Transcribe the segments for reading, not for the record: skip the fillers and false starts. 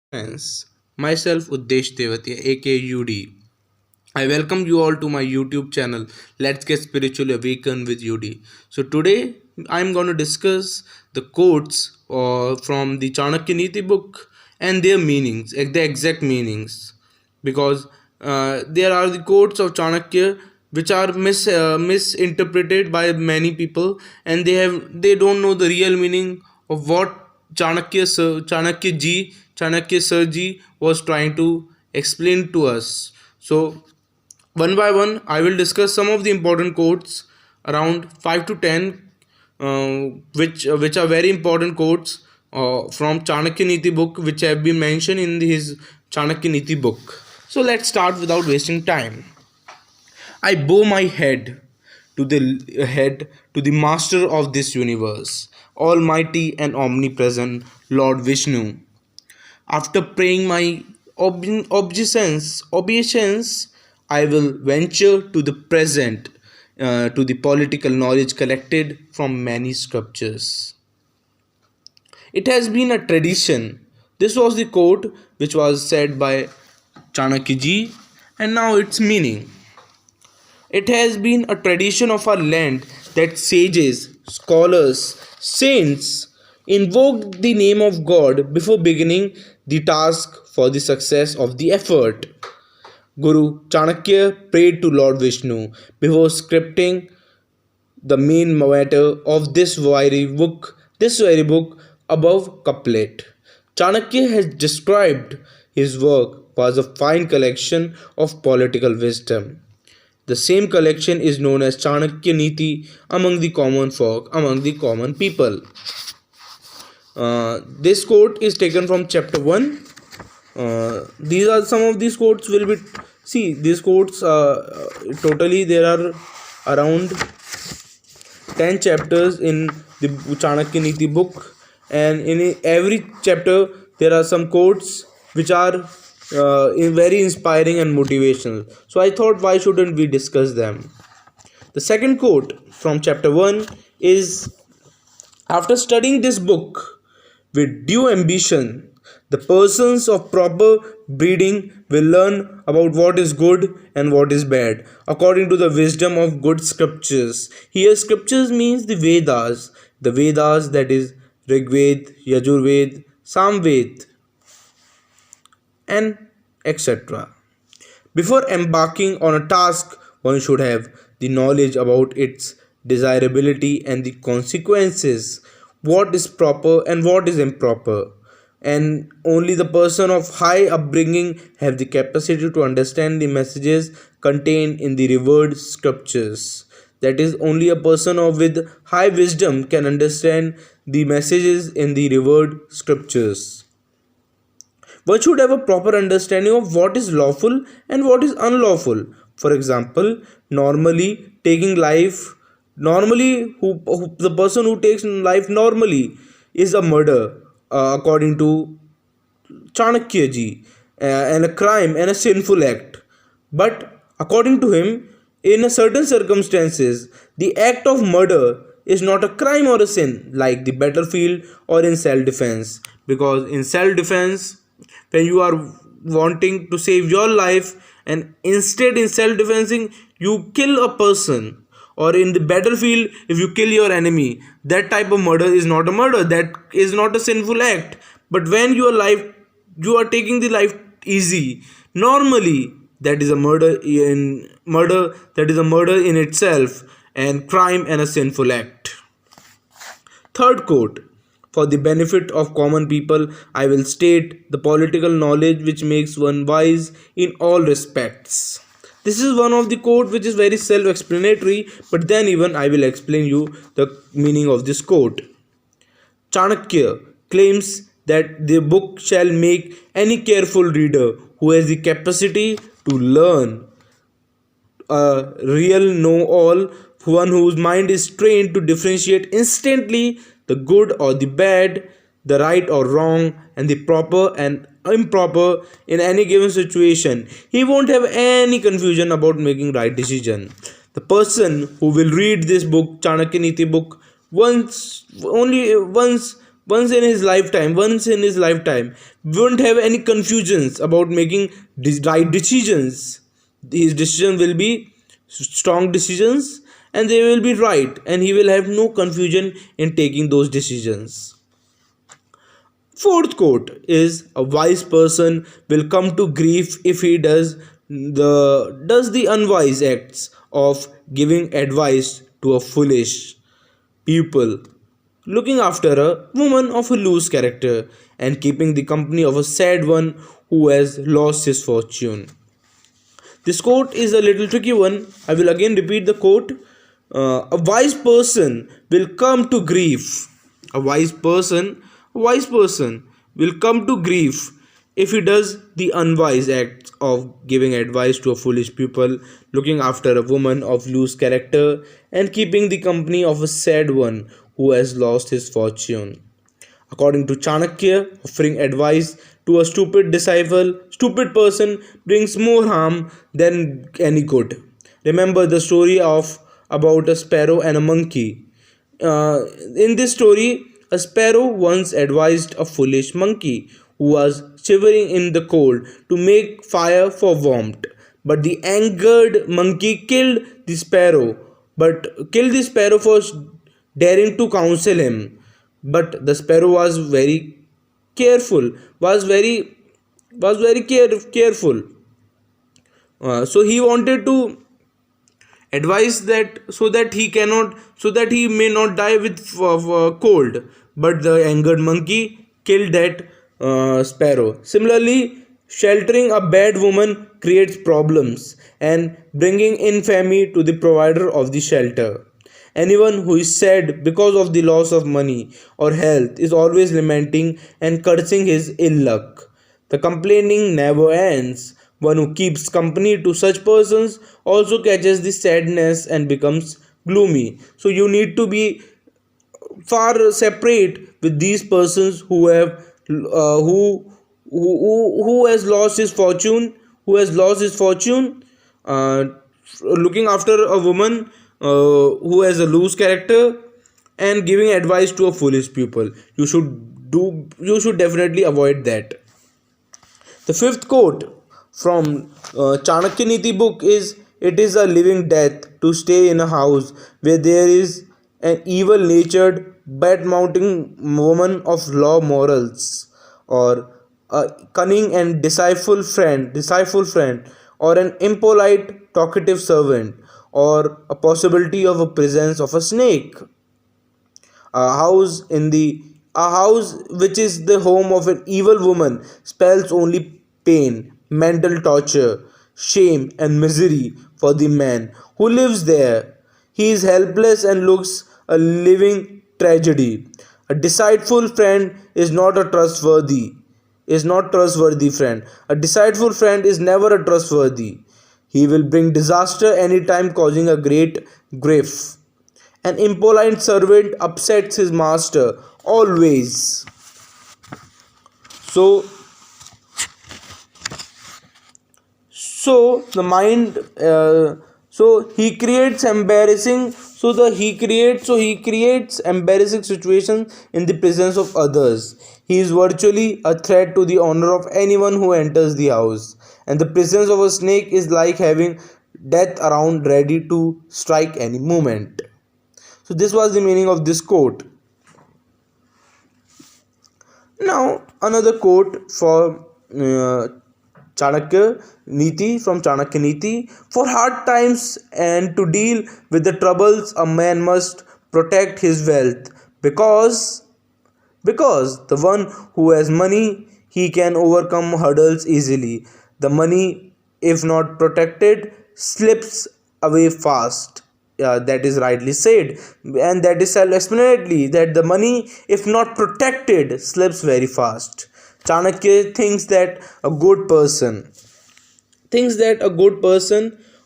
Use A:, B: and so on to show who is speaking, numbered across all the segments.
A: Friends, myself Uddesh Devatia aka UD. I welcome you all to my YouTube channel. Let's get spiritually awakened with UD. So today I'm going to discuss the quotes from the Chanakya Neeti book and their meanings, the exact meanings, because there are the quotes of Chanakya which are misinterpreted by many people, and they don't know the real meaning of what Chanakya Sir ji was trying to explain to us. So one by one, I will discuss some of the important quotes, around 5 to 10, which are very important quotes from Chanakya Niti book, which have been mentioned in his Chanakya Niti book. So let's start without wasting time. I bow my head to the master of this universe, almighty and omnipresent Lord Vishnu. After praying my obeisance, I will venture to the present, to the political knowledge collected from many scriptures. It has been a tradition. This was the quote which was said by Chanakya ji, and now its meaning. It has been a tradition of our land that sages, scholars, saints invoke the name of God before beginning the task for the success of the effort. Guru Chanakya prayed to Lord Vishnu before scripting the main matter of this very book above couplet. Chanakya has described his work as a fine collection of political wisdom. The same collection is known as Chanakya Niti among the common folk, among the common people. This quote is taken from chapter 1. These are some of these quotes will be see these quotes totally there are around 10 chapters in the Chanakya Niti book, and in every chapter there are some quotes which are very inspiring and motivational. So I thought, why shouldn't we discuss them? The second quote from chapter 1 is: after studying this book with due ambition, the persons of proper breeding will learn about what is good and what is bad, according to the wisdom of good scriptures. Here, scriptures means the Vedas, that is Rigved, Yajurved, Samved, and etc. Before embarking on a task, one should have the knowledge about its desirability and the consequences, what is proper and what is improper. And only the person of high upbringing have the capacity to understand the messages contained in the revered scriptures. That is, only a person with high wisdom can understand the messages in the revered scriptures. One should have a proper understanding of what is lawful and what is unlawful. For example, the person who takes life normally is a murder, according to Chanakya ji, and a crime and a sinful act. But according to him, in a certain circumstances, the act of murder is not a crime or a sin, like the battlefield or in self defense. Because in self defense, when you are wanting to save your life, and instead in self defensing you kill a person, or in the battlefield if you kill your enemy, that type of murder is not a murder, that is not a sinful act. But when you are taking the life easy normally, that is a murder in itself, and crime and a sinful act. Third quote: for the benefit of common people, I will state the political knowledge which makes one wise in all respects. This is one of the quote which is very self-explanatory, but then even I will explain you the meaning of this quote. Chanakya claims that the book shall make any careful reader who has the capacity to learn a real know all, one whose mind is trained to differentiate instantly the good or the bad, the right or wrong, and the proper and improper in any given situation. He won't have any confusion about making right decision. The person who will read this book, Chanakya Niti book, once once in his lifetime, won't have any confusions about making right decisions. His decision will be strong decisions, and they will be right, and he will have no confusion in taking those decisions. Fourth quote is, a wise person will come to grief if he does the unwise acts of giving advice to a foolish people, looking after a woman of a loose character, and keeping the company of a sad one who has lost his fortune. This quote is a little tricky one. I will again repeat the quote. A wise person will come to grief. A wise person will come to grief if he does the unwise act of giving advice to a foolish people, looking after a woman of loose character, and keeping the company of a sad one who has lost his fortune. According to Chanakya, offering advice to a stupid person brings more harm than any good. Remember the story of about a sparrow and a monkey. In this story, a sparrow once advised a foolish monkey who was shivering in the cold to make fire for warmth. But the angered monkey killed the sparrow for daring to counsel him. But the sparrow was very careful, careful. So he wanted to advise that so that he may not die with cold, but the angered monkey killed that sparrow. Similarly, sheltering a bad woman creates problems and bringing infamy to the provider of the shelter. Anyone who is sad because of the loss of money or health is always lamenting and cursing his ill luck. The complaining never ends. One who keeps company to such persons also catches the sadness and becomes gloomy. So you need to be far separate with these persons who have who has lost his fortune, uh, looking after a woman who has a loose character and giving advice to a foolish people. You should definitely avoid that. The fifth quote from Chanakya Niti book is, it is a living death to stay in a house where there is an evil natured, bad mounting woman of low morals, or a cunning and deceitful friend, or an impolite, talkative servant, or a possibility of a presence of a snake. A house which is the home of an evil woman spells only pain, mental torture, shame, and misery for the man who lives there. He is helpless and looks a living tragedy. A deceitful friend is not trustworthy friend. A deceitful friend is never a trustworthy. He will bring disaster anytime, causing a great grief. An impolite servant upsets his master always. So, so the mind, so he creates embarrassing. So he creates embarrassing situations in the presence of others. He is virtually a threat to the honor of anyone who enters the house. And the presence of a snake is like having death around ready to strike any moment. So this was the meaning of this quote. Now another quote for Chanakya Niti from Chanakya Niti. For hard times and to deal with the troubles, a man must protect his wealth, because the one who has money, he can overcome hurdles easily. The money, if not protected, slips away fast. Yeah, that is rightly said, and that is self-explanatory. That the money, if not protected, slips very fast. Chanakya thinks that a good person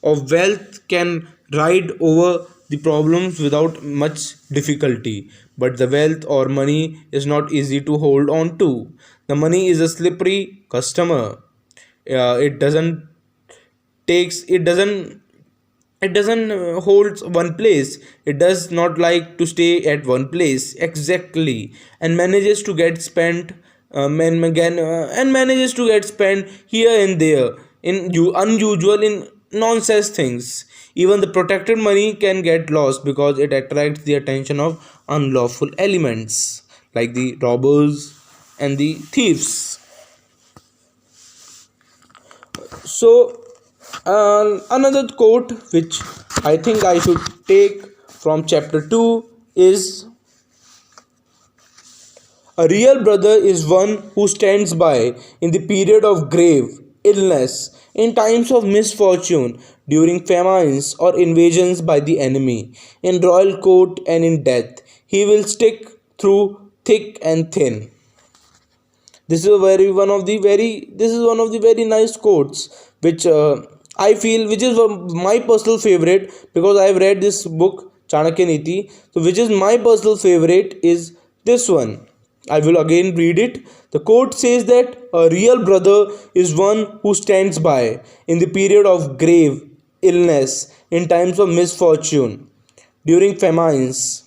A: of wealth can ride over the problems without much difficulty, but the wealth or money is not easy to hold on to. The money is a slippery customer. It doesn't It doesn't hold one place. It does not like to stay at one place exactly, and manages to get spent and manages to get spent here and there in unusual in nonsense things. Even the protected money can get lost because it attracts the attention of unlawful elements like the robbers and the thieves. So, another quote which I think I should take from chapter 2 is: a real brother is one who stands by in the period of grave illness, in times of misfortune, during famines or invasions by the enemy, in royal court and in death. He will stick through thick and thin. This is one of the very nice quotes which I feel, which is my personal favorite, because I have read this book Chanakya Niti. So which is my personal favorite is this one. I will again read it. The quote says that a real brother is one who stands by in the period of grave illness, in times of misfortune, during famines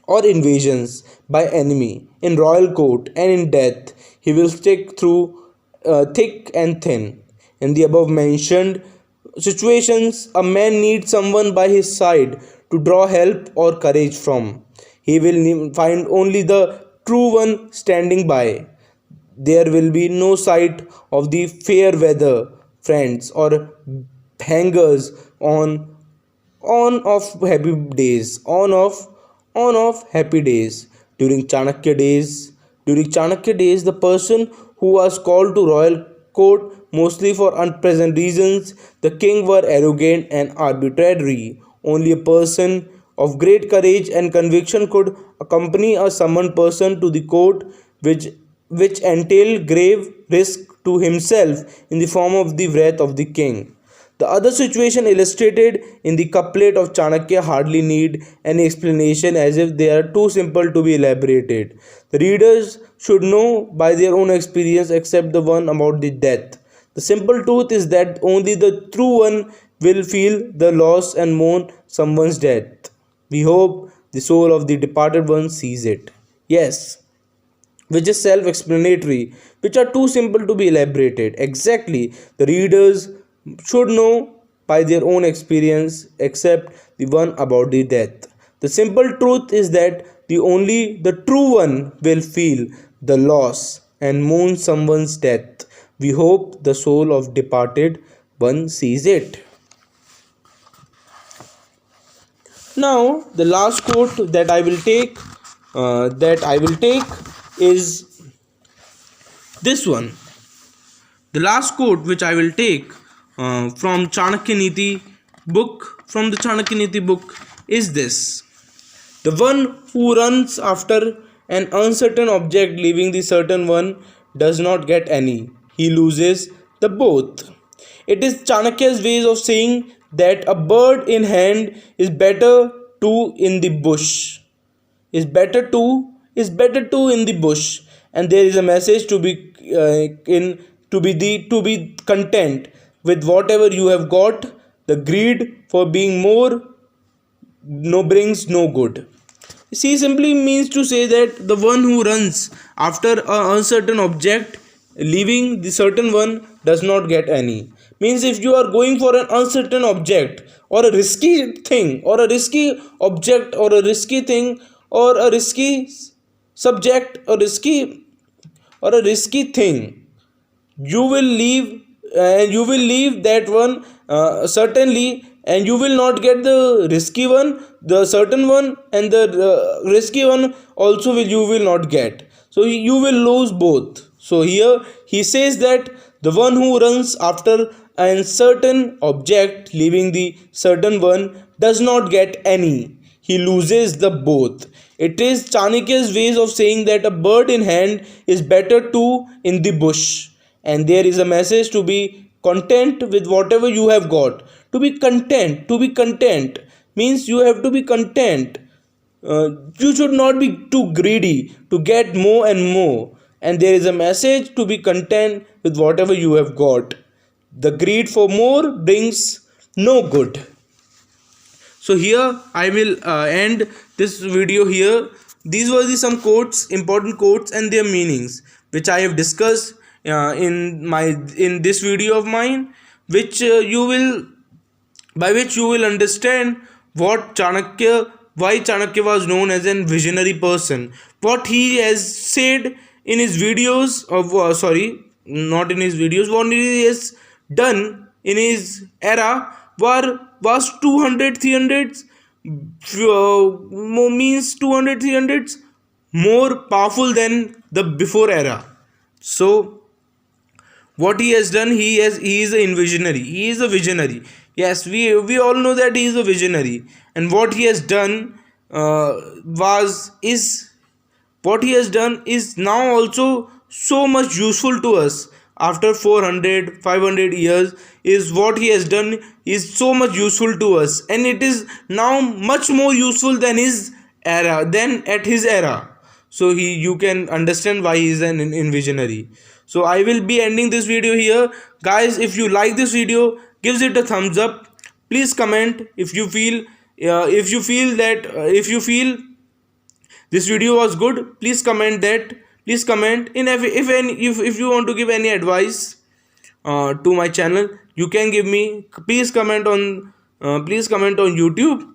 A: or invasions by enemy, in royal court and in death. He will stick through thick and thin. In the above mentioned situations, a man needs someone by his side to draw help or courage from. He will find only the true one standing by. There will be no sight of the fair weather friends or hangers on of happy days, on of happy days. During Chanakya days, the person who was called to royal court mostly for unpleasant reasons, the king were arrogant and arbitrary. Only a person of great courage and conviction could accompany a summoned person to the court, which entailed grave risk to himself in the form of the wrath of the king. The other situation illustrated in the couplet of Chanakya hardly need any explanation, as if they are too simple to be elaborated. The readers should know by their own experience, except the one about the death. The simple truth is that only the true one will feel the loss and mourn someone's death. We hope the soul of the departed one sees it. Yes, which is self explanatory, which are too simple to be elaborated. Exactly, the readers should know by their own experience, except the one about the death. The simple truth is that the true one will feel the loss and mourn someone's death. We hope the soul of departed one sees it. Now, the last quote that I will take is this one. The last quote which I will take from the Chanakya Niti book is this: the one who runs after an uncertain object, leaving the certain one, does not get any. He loses the both. It is Chanakya's ways of saying that a bird in hand is better two in the bush. Is better two in the bush, and there is a message to be in to be content with whatever you have got. The greed for being more no brings no good. See simply means to say that the one who runs after an uncertain object, leaving the certain one, does not get any. Means if you are going for an uncertain object, or a risky thing, or a risky object, or a risky thing, or a risky subject, or a risky thing, you will leave, and you will leave that one certainly, and you will not get the risky one, the certain one, and the risky one also you will not get, so you will lose both. So here he says that the one who runs after an certain object, leaving the certain one, does not get any. He loses the both. It is Chanakya's ways of saying that a bird in hand is better two in the bush, and there is a message to be content with whatever you have got. To be content means you have to be content. You should not be too greedy to get more and more, and there is a message to be content with whatever you have got. The greed for more brings no good. So here I will end this video here. These were the some quotes, important quotes and their meanings, which I have discussed in this video of mine, which you will by which you will understand why Chanakya was known as a visionary person, what he has said in his videos of not in his videos, what he has done in his era was 200 300 means 200 300 more powerful than the before era. So what he has done, he is a visionary, he is a visionary. Yes, we all know that he is a visionary, and what he has done was is what he has done is now also so much useful to us after 400 500 years. Is what he has done is so much useful to us, and it is now much more useful than his era, than at his era. So you can understand why he is an visionary. So I will be ending this video here, guys. If you like this video, gives it a thumbs up. Please comment if you feel if you feel this video was good. Please comment that. Please comment in if you want to give any advice to my channel, you can give me. Please comment on YouTube,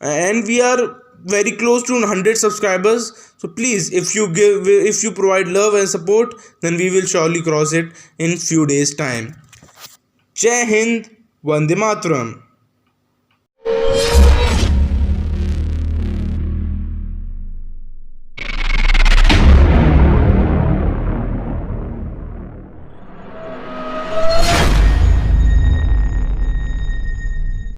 A: and we are very close to 100 subscribers. So please, if you provide love and support, then we will surely cross it in few days time. Jai Hind, Vande Mataram.